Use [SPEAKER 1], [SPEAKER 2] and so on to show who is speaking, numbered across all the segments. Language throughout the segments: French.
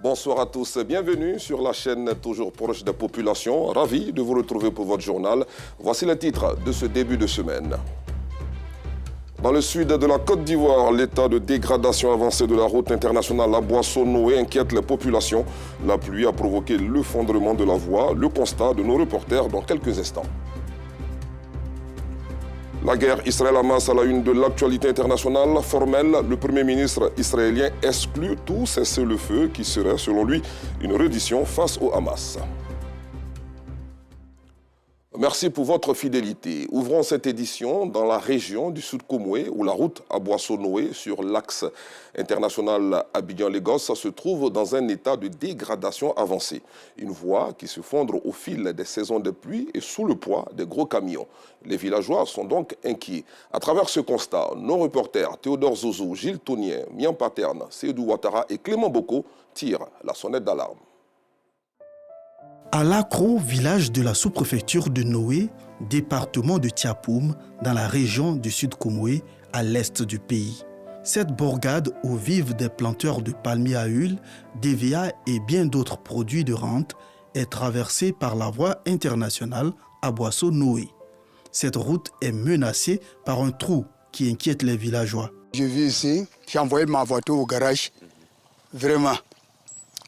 [SPEAKER 1] Bonsoir à tous, bienvenue sur la chaîne toujours proche des populations. Ravi de vous retrouver pour votre journal. Voici les titres de ce début de semaine. Dans le sud de la Côte d'Ivoire, l'état de dégradation avancée de la route internationale à Boisseau-Noé inquiète les populations. La pluie a provoqué l'effondrement de la voie. Le constat de nos reporters dans quelques instants. La guerre Israël-Hamas à la une de l'actualité internationale formelle. Le Premier ministre israélien exclut tout cessez-le-feu qui serait, selon lui, une reddition face au Hamas. Merci pour votre fidélité. Ouvrons cette édition dans la région du Sud Komoué, où la route à Boisseau-Noé sur l'axe international Abidjan-Lagos se trouve dans un état de dégradation avancée. Une voie qui se fondre au fil des saisons de pluie et sous le poids des gros camions. Les villageois sont donc inquiets. À travers ce constat, nos reporters Théodore Zouzou, Gilles Tounien, Mian Paterne, Seydou Ouattara et Clément Boko tirent la sonnette d'alarme.
[SPEAKER 2] À Lakro, village de la sous-préfecture de Noé, département de Tiapoum, dans la région du Sud Komoué, à l'est du pays. Cette bourgade où vivent des planteurs de palmiers à huile, d'EVA et bien d'autres produits de rente est traversée par la voie internationale à Boisseau-Noé. Cette route est menacée par un trou qui inquiète les villageois.
[SPEAKER 3] Je vis ici, j'ai envoyé ma voiture au garage. Vraiment,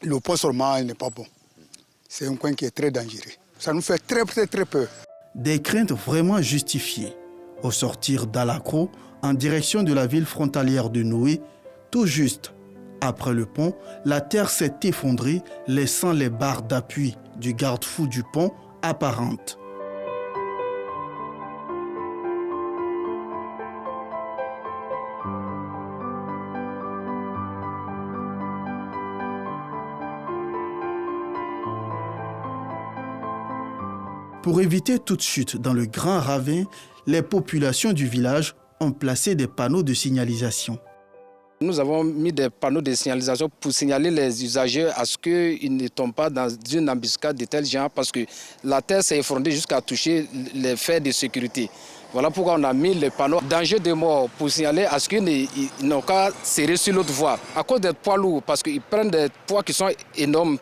[SPEAKER 3] le positionnement n'est pas bon. C'est un coin qui est très dangereux. Ça nous fait très peur.
[SPEAKER 2] Des craintes vraiment justifiées. Au sortir d'Alakro, en direction de la ville frontalière de Noé, tout juste après le pont, la terre s'est effondrée, laissant les barres d'appui du garde-fou du pont apparentes. Pour éviter toute chute dans le grand ravin, les populations du village ont placé des panneaux de signalisation.
[SPEAKER 4] Nous avons mis des panneaux de signalisation pour signaler les usagers à ce qu'ils ne tombent pas dans une embuscade de tel genre parce que la terre s'est effondrée jusqu'à toucher les fers de sécurité. Voilà pourquoi on a mis les panneaux danger de mort pour signaler à ce qu'ils n'ont qu'à serrer sur l'autre voie. À cause des poids lourds, parce qu'ils prennent des poids qui sont énormes.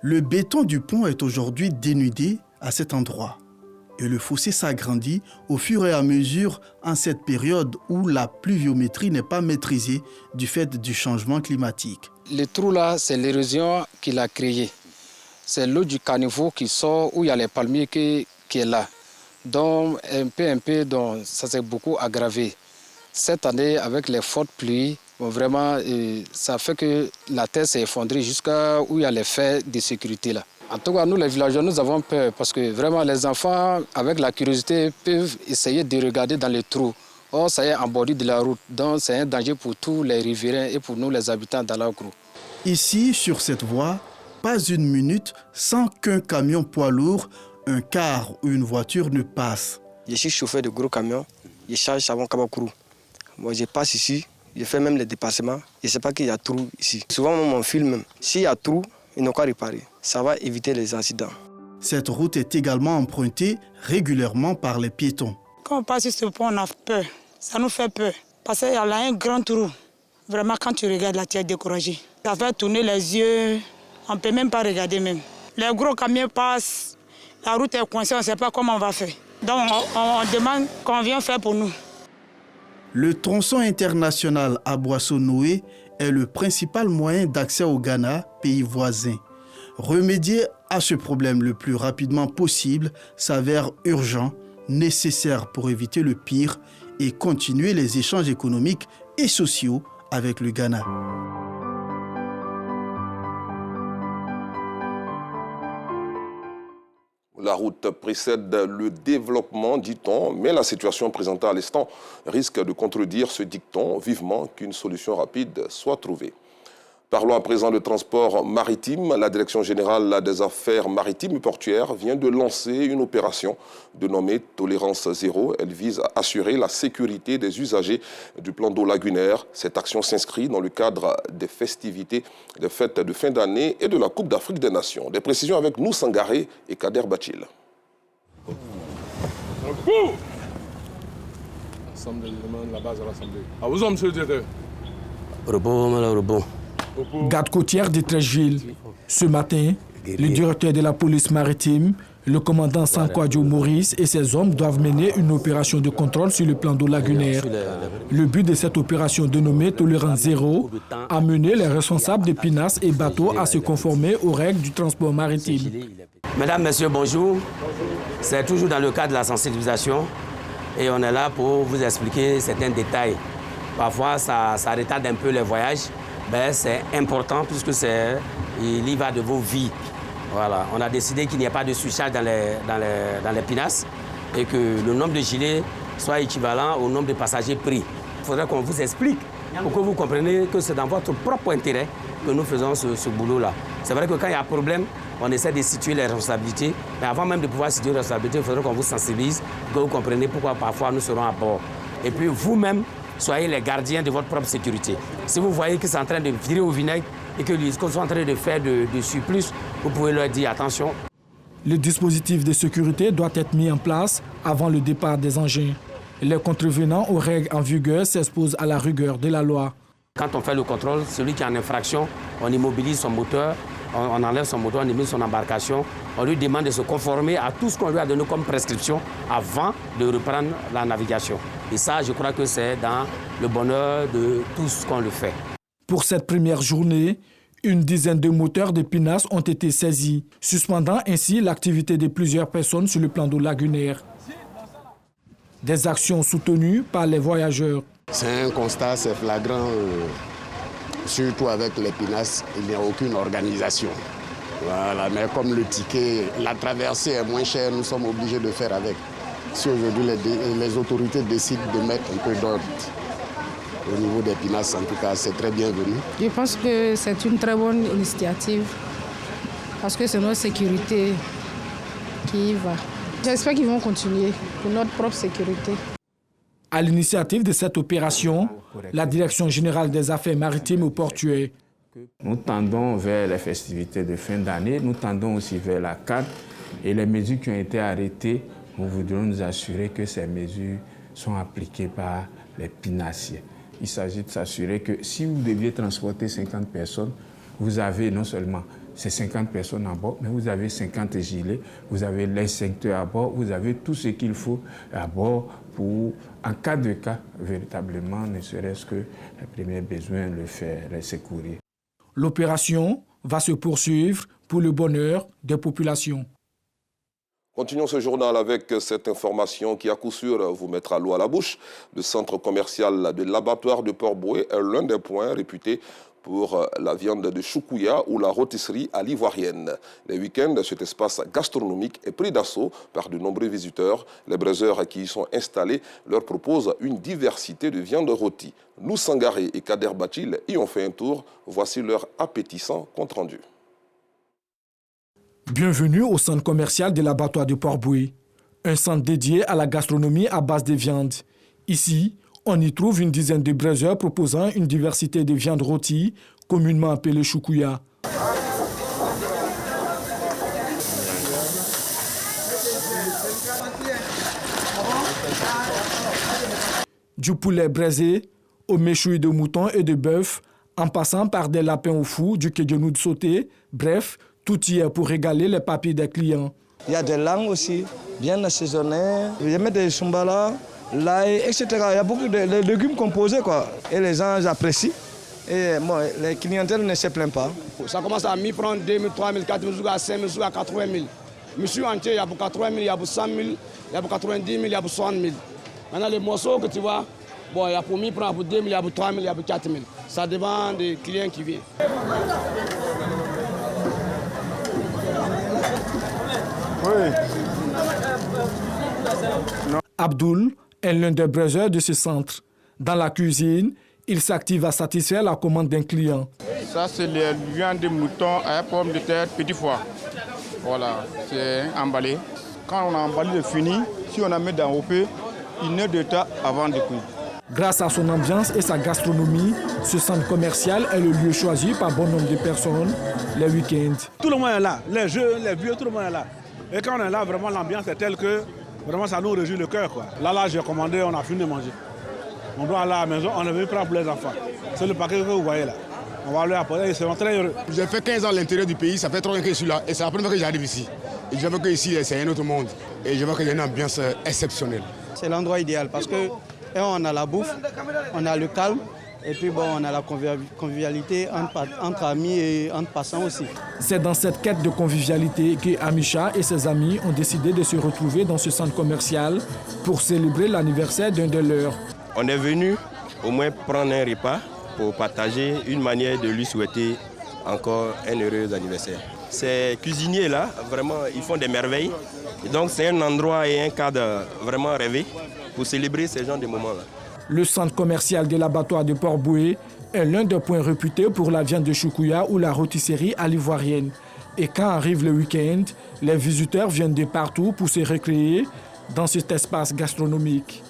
[SPEAKER 2] Le béton du pont est aujourd'hui dénudé à cet endroit. Et le fossé s'agrandit au fur et à mesure en cette période où la pluviométrie n'est pas maîtrisée du fait du changement climatique.
[SPEAKER 4] Le trou là, c'est l'érosion qu'il a créé. C'est l'eau du caniveau qui sort où il y a les palmiers qui est là. Donc un peu, donc, ça s'est beaucoup aggravé. Cette année, avec les fortes pluies, vraiment, ça fait que la terre s'est effondrée jusqu'à où il y a les fers de sécurité là. En tout cas, nous, les villageois, nous avons peur parce que vraiment, les enfants, avec la curiosité, peuvent essayer de regarder dans les trous. Or, ça est en bordure de la route, donc c'est un danger pour tous les riverains et pour nous, les habitants d'Alakro.
[SPEAKER 2] Ici, sur cette voie, pas une minute sans qu'un camion poids lourd, un car ou une voiture ne passe.
[SPEAKER 5] Je suis chauffeur de gros camions, je charge savon Kabakourou. Moi, je passe ici, je fais même les dépassements. Je ne sais pas qu'il y a trou ici. Souvent, on filme, s'il y a trou, ils n'ont qu'à réparer. Ça va éviter les accidents.
[SPEAKER 2] Cette route est également empruntée régulièrement par les piétons.
[SPEAKER 6] Quand on passe sur ce pont, on a peur. Ça nous fait peur. Parce qu'il y a là un grand trou. Vraiment, quand tu regardes là, tu es découragé. Ça fait tourner les yeux. On ne peut même pas regarder même. Les gros camions passent. La route est coincée, on ne sait pas comment on va faire. Donc, on demande qu'on vienne faire pour nous.
[SPEAKER 2] Le tronçon international à Boisseau-Noé est le principal moyen d'accès au Ghana, pays voisin. Remédier à ce problème le plus rapidement possible s'avère urgent, nécessaire pour éviter le pire et continuer les échanges économiques et sociaux avec le Ghana.
[SPEAKER 1] La route précède le développement, dit-on, mais la situation présentée à l'instant risque de contredire ce dicton, vivement qu'une solution rapide soit trouvée. Parlons à présent de transport maritime. La Direction générale des affaires maritimes et portuaires vient de lancer une opération dénommée Tolérance Zéro. Elle vise à assurer la sécurité des usagers du plan d'eau lagunaire. Cette action s'inscrit dans le cadre des festivités des fêtes de fin d'année et de la Coupe d'Afrique des Nations. Des précisions avec nous, Sangaré et Kader Bachil.
[SPEAKER 7] La base à l'Assemblée. À vous, monsieur le directeur.
[SPEAKER 5] Repos, madame, repos.
[SPEAKER 7] Garde côtière de Trècheville. Ce matin, le directeur de la police maritime, le commandant Sankwadjo Maurice et ses hommes doivent mener une opération de contrôle sur le plan d'eau lagunaire. Le but de cette opération dénommée Tolérance Zéro, amener les responsables des pinasses et bateaux à se conformer aux règles du transport maritime.
[SPEAKER 8] Mesdames, Messieurs, bonjour. C'est toujours dans le cadre de la sensibilisation et on est là pour vous expliquer certains détails. Parfois, ça retarde un peu les voyages, mais c'est important puisque il y va de vos vies. Voilà. On a décidé qu'il n'y ait pas de surcharge dans les pinasses et que le nombre de gilets soit équivalent au nombre de passagers pris. Il faudrait qu'on vous explique pour que vous compreniez que c'est dans votre propre intérêt que nous faisons ce boulot-là. C'est vrai que quand il y a un problème, on essaie de situer les responsabilités. Mais avant même de pouvoir situer les responsabilités, il faudrait qu'on vous sensibilise, que vous compreniez pourquoi parfois nous serons à bord. Et puis vous-même, soyez les gardiens de votre propre sécurité. Si vous voyez que c'est en train de virer au vinaigre et que ce qu'ils sont en train de faire de surplus, vous pouvez leur dire attention.
[SPEAKER 7] Le dispositif de sécurité doit être mis en place avant le départ des engins. Les contrevenants aux règles en vigueur s'exposent à la rigueur de la loi.
[SPEAKER 8] Quand on fait le contrôle, celui qui est en infraction, on immobilise son moteur, on enlève son moteur, on immobilise son embarcation, on lui demande de se conformer à tout ce qu'on lui a donné comme prescription avant de reprendre la navigation. Et ça, je crois que c'est dans le bonheur de tout ce qu'on le fait.
[SPEAKER 7] Pour cette première journée, une dizaine de moteurs de pinasses ont été saisis, suspendant ainsi l'activité de plusieurs personnes sur le plan d'eau lagunaire. Des actions soutenues par les voyageurs.
[SPEAKER 9] C'est un constat, c'est flagrant, surtout avec les pinasses, il n'y a aucune organisation. Voilà, mais comme le ticket, la traversée est moins chère, nous sommes obligés de faire avec. Si aujourd'hui les autorités décident de mettre un peu d'ordre au niveau des pinasses, en tout cas, c'est très bienvenu.
[SPEAKER 10] Je pense que c'est une très bonne initiative parce que c'est notre sécurité qui y va. J'espère qu'ils vont continuer pour notre propre sécurité.
[SPEAKER 7] À l'initiative de cette opération, la Direction générale des affaires maritimes et portuaires.
[SPEAKER 11] Nous tendons vers les festivités de fin d'année, nous tendons aussi vers la CAN et les mesures qui ont été arrêtées, nous voudrons nous assurer que ces mesures sont appliquées par les pinassiers. Il s'agit de s'assurer que si vous deviez transporter 50 personnes, vous avez non seulement ces 50 personnes à bord, mais vous avez 50 gilets, vous avez l'extincteur à bord, vous avez tout ce qu'il faut à bord pour, en cas de cas, véritablement, ne serait-ce que les premiers besoins, le faire, les secourir.
[SPEAKER 7] L'opération va se poursuivre pour le bonheur des populations.
[SPEAKER 1] Continuons ce journal avec cette information qui, à coup sûr, vous mettra l'eau à la bouche. Le centre commercial de l'abattoir de Port-Bouët est l'un des points réputés pour la viande de choukouya ou la rôtisserie à l'ivoirienne. Les week-ends, cet espace gastronomique est pris d'assaut par de nombreux visiteurs. Les braiseurs qui y sont installés leur proposent une diversité de viandes rôties. Nous, Sangaré et Kader Batil, y ont fait un tour. Voici leur appétissant compte-rendu.
[SPEAKER 7] Bienvenue au centre commercial de l'abattoir de Port-Bouët, un centre dédié à la gastronomie à base de viande. Ici, on y trouve une dizaine de braiseurs proposant une diversité de viandes rôties, communément appelées choukouya. Du poulet braisé, aux méchouilles de mouton et de bœuf, en passant par des lapins au four, du kédionoud sauté, bref, tout y est pour régaler les papilles des clients.
[SPEAKER 5] Il y a des langues aussi, bien assaisonnées. Il y a des chumbala, l'ail, etc. Il y a beaucoup de légumes composés, quoi. Et les gens apprécient. Et bon, les clientèles ne se plaignent pas.
[SPEAKER 12] Ça commence à 1000 francs, 2000, 3000, 4000, jusqu'à 5000, jusqu'à 80 000. Monsieur entier, il y a pour 80 000, il y a pour 100 000, il y a pour 90 000, il y a pour 60 000. Maintenant, les morceaux que tu vois, bon, il y a pour 1000 francs, pour 2000, il y a pour 3000, il y a pour 4000. Ça dépend des clients qui viennent.
[SPEAKER 3] Oui.
[SPEAKER 7] Abdoul est l'un des braiseurs de ce centre. Dans la cuisine, il s'active à satisfaire la commande d'un client.
[SPEAKER 13] Ça, c'est les viandes de mouton à pommes de terre, petit foie. Voilà, c'est emballé. Quand on a emballé le fini, si on a mis dans le feu, 1 heure de temps avant de cuire.
[SPEAKER 7] Grâce à son ambiance et sa gastronomie, ce centre commercial est le lieu choisi par bon nombre de personnes les week-ends.
[SPEAKER 14] Tout le monde est là, les jeunes, les vieux, tout le monde est là. Et quand on est là, vraiment l'ambiance est telle que vraiment ça nous réjouit le cœur, quoi. Là, j'ai commandé, on a fini de manger. On doit aller à la maison, on est venu prendre pour les enfants. C'est le paquet que vous voyez là. On va leur apporter, ils seront très heureux.
[SPEAKER 15] J'ai fait 15 ans à l'intérieur du pays, ça fait 3 ans que je suis là et c'est la première fois que j'arrive ici. Et je vois qu'ici c'est un autre monde et je vois qu'il y a une ambiance exceptionnelle.
[SPEAKER 16] C'est l'endroit idéal parce que on a la bouffe, on a le calme et puis bon, on a la convivialité entre amis et entre passants aussi.
[SPEAKER 7] C'est dans cette quête de convivialité que Amisha et ses amis ont décidé de se retrouver dans ce centre commercial pour célébrer l'anniversaire d'un de leurs.
[SPEAKER 17] On est venu au moins prendre un repas pour partager une manière de lui souhaiter encore un heureux anniversaire. Ces cuisiniers-là, vraiment, ils font des merveilles. Et donc c'est un endroit et un cadre vraiment rêvé pour célébrer ces genres de moments-là.
[SPEAKER 7] Le centre commercial de l'abattoir de Port-Boué est l'un des points réputés pour la viande de choukouya ou la rôtisserie à l'ivoirienne. Et quand arrive le week-end, les visiteurs viennent de partout pour se recréer dans cet espace gastronomique.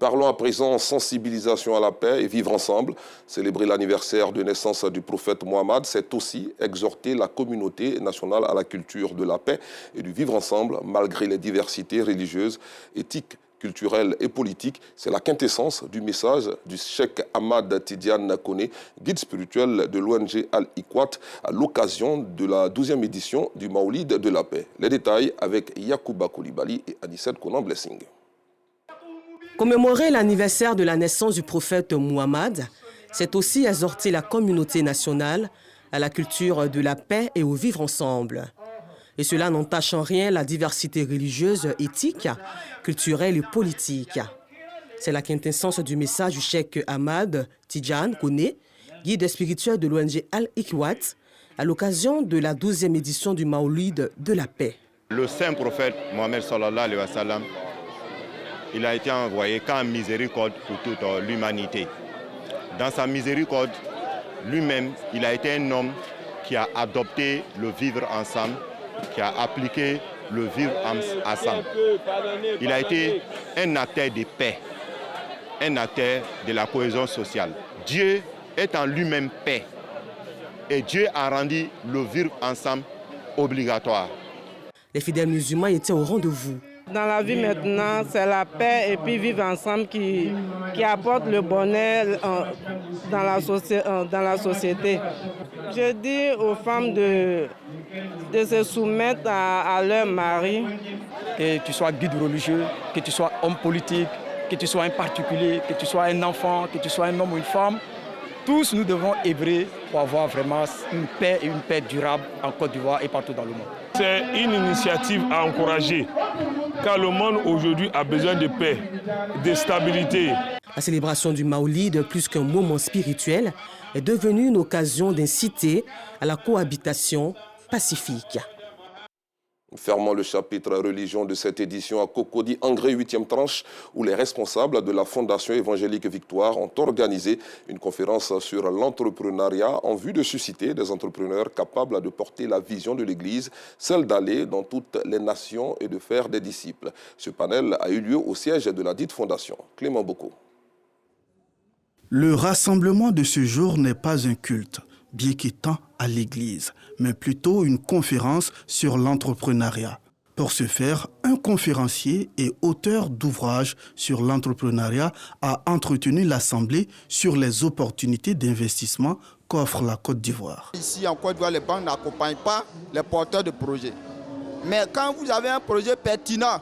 [SPEAKER 1] Parlons à présent sensibilisation à la paix et vivre ensemble. Célébrer l'anniversaire de naissance du prophète Mohammed, c'est aussi exhorter la communauté nationale à la culture de la paix et du vivre ensemble malgré les diversités religieuses, éthiques, culturelles et politiques. C'est la quintessence du message du Cheikh Ahmad Tidiane Koné, guide spirituel de l'ONG Al-Ikwat, à l'occasion de la 12e édition du Maoulid de la paix. Les détails avec Yacouba Koulibaly et Anicette Konan-Blessing.
[SPEAKER 18] Commémorer l'anniversaire de la naissance du prophète Muhammad, c'est aussi exhorter la communauté nationale à la culture de la paix et au vivre ensemble. Et cela n'entache en rien la diversité religieuse, éthique, culturelle et politique. C'est la quintessence du message du Cheikh Ahmad Tidiane Koné, guide spirituel de l'ONG Al-Ikwat, à l'occasion de la 12e édition du Maoulid de la paix.
[SPEAKER 19] Le saint prophète Mohammed sallallahu alayhi wa sallam, il a été envoyé comme miséricorde pour toute l'humanité. Dans sa miséricorde, lui-même, il a été un homme qui a adopté le vivre ensemble, qui a appliqué le vivre ensemble. Il a été un acteur de paix, un acteur de la cohésion sociale. Dieu est en lui-même paix et Dieu a rendu le vivre ensemble obligatoire.
[SPEAKER 18] Les fidèles musulmans étaient au rendez-vous.
[SPEAKER 20] Dans la vie maintenant, c'est la paix et puis vivre ensemble qui apporte le bonheur dans la société. Je dis aux femmes de se soumettre à leur mari.
[SPEAKER 16] Que tu sois guide religieux, que tu sois homme politique, que tu sois un particulier, que tu sois un enfant, que tu sois un homme ou une femme, tous nous devons œuvrer pour avoir vraiment une paix et une paix durable en Côte d'Ivoire et partout dans le monde.
[SPEAKER 21] C'est une initiative à encourager, car le monde aujourd'hui a besoin de paix, de stabilité.
[SPEAKER 18] La célébration du Maoulid, plus qu'un moment spirituel, est devenue une occasion d'inciter à la cohabitation pacifique.
[SPEAKER 1] Fermant le chapitre religion de cette édition à Cocody, Engré 8e tranche, où les responsables de la Fondation évangélique Victoire ont organisé une conférence sur l'entrepreneuriat en vue de susciter des entrepreneurs capables de porter la vision de l'Église, celle d'aller dans toutes les nations et de faire des disciples. Ce panel a eu lieu au siège de la dite fondation. Clément Bocco.
[SPEAKER 2] Le rassemblement de ce jour n'est pas un culte, bien qu'étant à l'Église, mais plutôt une conférence sur l'entrepreneuriat. Pour ce faire, un conférencier et auteur d'ouvrages sur l'entrepreneuriat a entretenu l'Assemblée sur les opportunités d'investissement qu'offre la Côte d'Ivoire.
[SPEAKER 22] Ici en Côte d'Ivoire, les banques n'accompagnent pas les porteurs de projets. Mais quand vous avez un projet pertinent,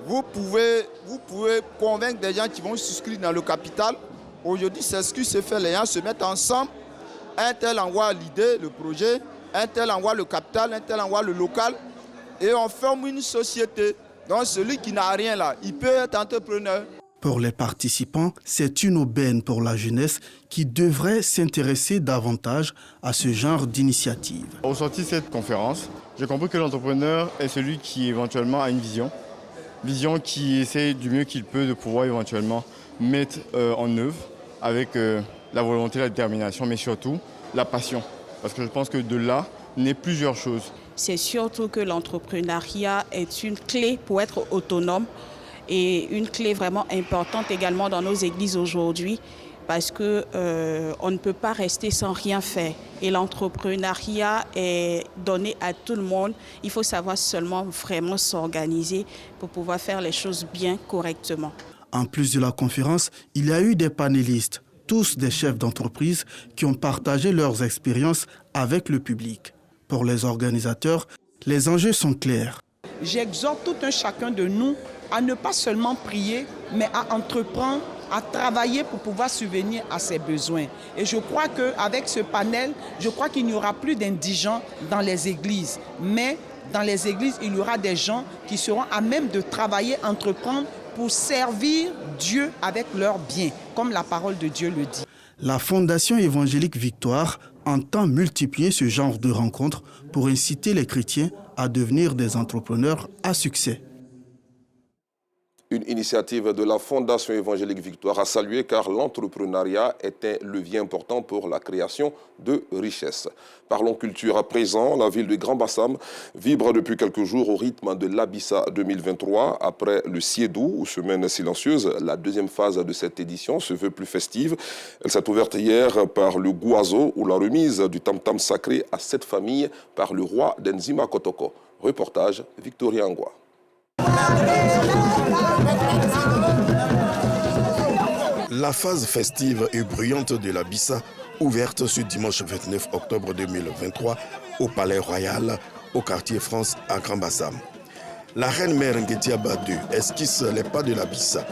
[SPEAKER 22] vous pouvez convaincre des gens qui vont souscrire dans le capital. Aujourd'hui, c'est ce qui se fait, les gens se mettent ensemble. Un tel envoie l'idée, le projet, un tel envoie le capital, un tel envoie le local. Et on forme une société. Donc celui qui n'a rien là, il peut être entrepreneur.
[SPEAKER 2] Pour les participants, c'est une aubaine pour la jeunesse qui devrait s'intéresser davantage à ce genre d'initiative.
[SPEAKER 23] Au sorti de cette conférence, j'ai compris que l'entrepreneur est celui qui éventuellement a une vision qui essaie du mieux qu'il peut de pouvoir éventuellement mettre en œuvre avec la volonté, la détermination, mais surtout la passion. Parce que je pense que de là naît plusieurs choses.
[SPEAKER 24] C'est surtout que l'entrepreneuriat est une clé pour être autonome et une clé vraiment importante également dans nos églises aujourd'hui parce qu'on ne peut pas rester sans rien faire. Et l'entrepreneuriat est donné à tout le monde. Il faut savoir seulement vraiment s'organiser pour pouvoir faire les choses bien correctement.
[SPEAKER 2] En plus de la conférence, il y a eu des panélistes. tous des chefs d'entreprise qui ont partagé leurs expériences avec le public. Pour les organisateurs, les enjeux sont clairs.
[SPEAKER 4] J'exhorte tout un chacun de nous à ne pas seulement prier, mais à entreprendre, à travailler pour pouvoir subvenir à ses besoins. Et je crois qu'avec ce panel, je crois qu'il n'y aura plus d'indigents dans les églises. Mais dans les églises, il y aura des gens qui seront à même de travailler, entreprendre pour servir Dieu avec leurs biens, comme la parole de Dieu le dit.
[SPEAKER 2] La Fondation évangélique Victoire entend multiplier ce genre de rencontres pour inciter les chrétiens à devenir des entrepreneurs à succès.
[SPEAKER 1] Une initiative de la Fondation évangélique Victoire à saluer car l'entrepreneuriat est un levier important pour la création de richesses. Parlons culture à présent. La ville de Grand-Bassam vibre depuis quelques jours au rythme de l'Abissa 2023. Après le Siédou, ou Semaine silencieuse, la deuxième phase de cette édition se veut plus festive. Elle s'est ouverte hier par le Gouazo ou la remise du tam-tam sacré à 7 familles par le roi d'Enzima Kotoko. Reportage Victoria Ngwa.
[SPEAKER 6] La phase festive et bruyante de l'Abissa, ouverte ce dimanche 29 octobre 2023 au Palais Royal, au quartier France à Grand-Bassam. La reine mère Ngetiaba II esquisse les pas de l'Abissa.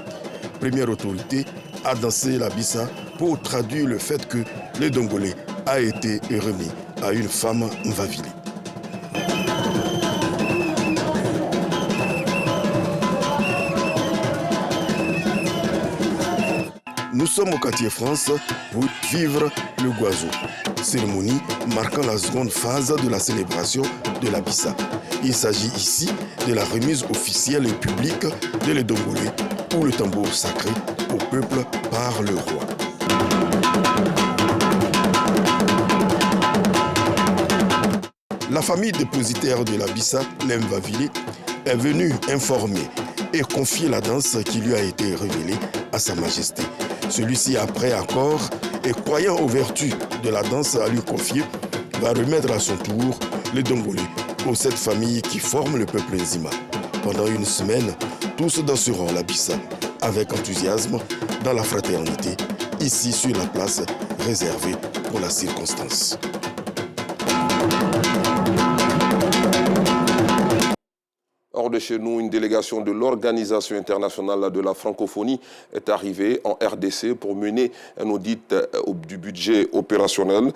[SPEAKER 6] Première autorité à danser l'Abissa pour traduire le fait que le Dongolais a été remis à une femme Mvavili. Nous sommes au quartier France pour vivre le Gouazo, cérémonie marquant la seconde phase de la célébration de l'Abissa. Il s'agit ici de la remise officielle et publique de l'Edongolé ou le tambour sacré au peuple par le roi. La famille dépositaire de l'Abissa, les Mvavili, est venue informer et confier la danse qui lui a été révélée à Sa Majesté. Celui-ci, après accord et croyant aux vertus de la danse à lui confier, va remettre à son tour le Dongolé aux 7 familles qui forment le peuple Nzima. Pendant une semaine, tous danseront l'Abissa avec enthousiasme dans la fraternité, ici sur la place réservée pour la circonstance.
[SPEAKER 1] Hors de chez nous, une délégation de l'Organisation internationale de la francophonie est arrivée en RDC pour mener un audit du budget opérationnel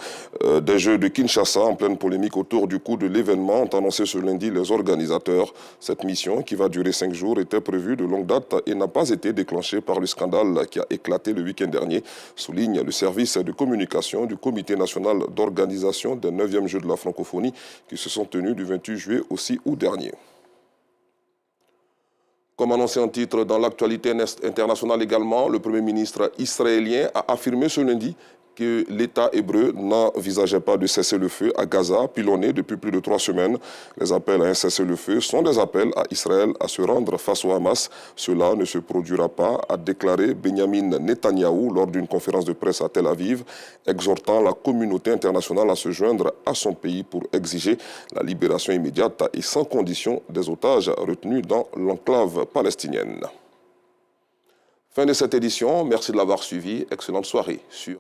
[SPEAKER 1] des Jeux de Kinshasa en pleine polémique autour du coût de l'événement, ont annoncé ce lundi les organisateurs. Cette mission, qui va durer 5 jours, était prévue de longue date et n'a pas été déclenchée par le scandale qui a éclaté le week-end dernier, souligne le service de communication du Comité national d'organisation des 9e Jeux de la francophonie qui se sont tenus du 28 juillet au 6 août dernier. Comme annoncé en titre dans l'actualité internationale également, le Premier ministre israélien a affirmé ce lundi que l'État hébreu n'envisageait pas de cessez-le-feu à Gaza, pilonné depuis plus de 3 semaines. Les appels à un cessez-le-feu sont des appels à Israël à se rendre face au Hamas. Cela ne se produira pas, a déclaré Benjamin Netanyahou lors d'une conférence de presse à Tel Aviv, exhortant la communauté internationale à se joindre à son pays pour exiger la libération immédiate et sans condition des otages retenus dans l'enclave palestinienne. Fin de cette édition, merci de l'avoir suivi. Excellente soirée sur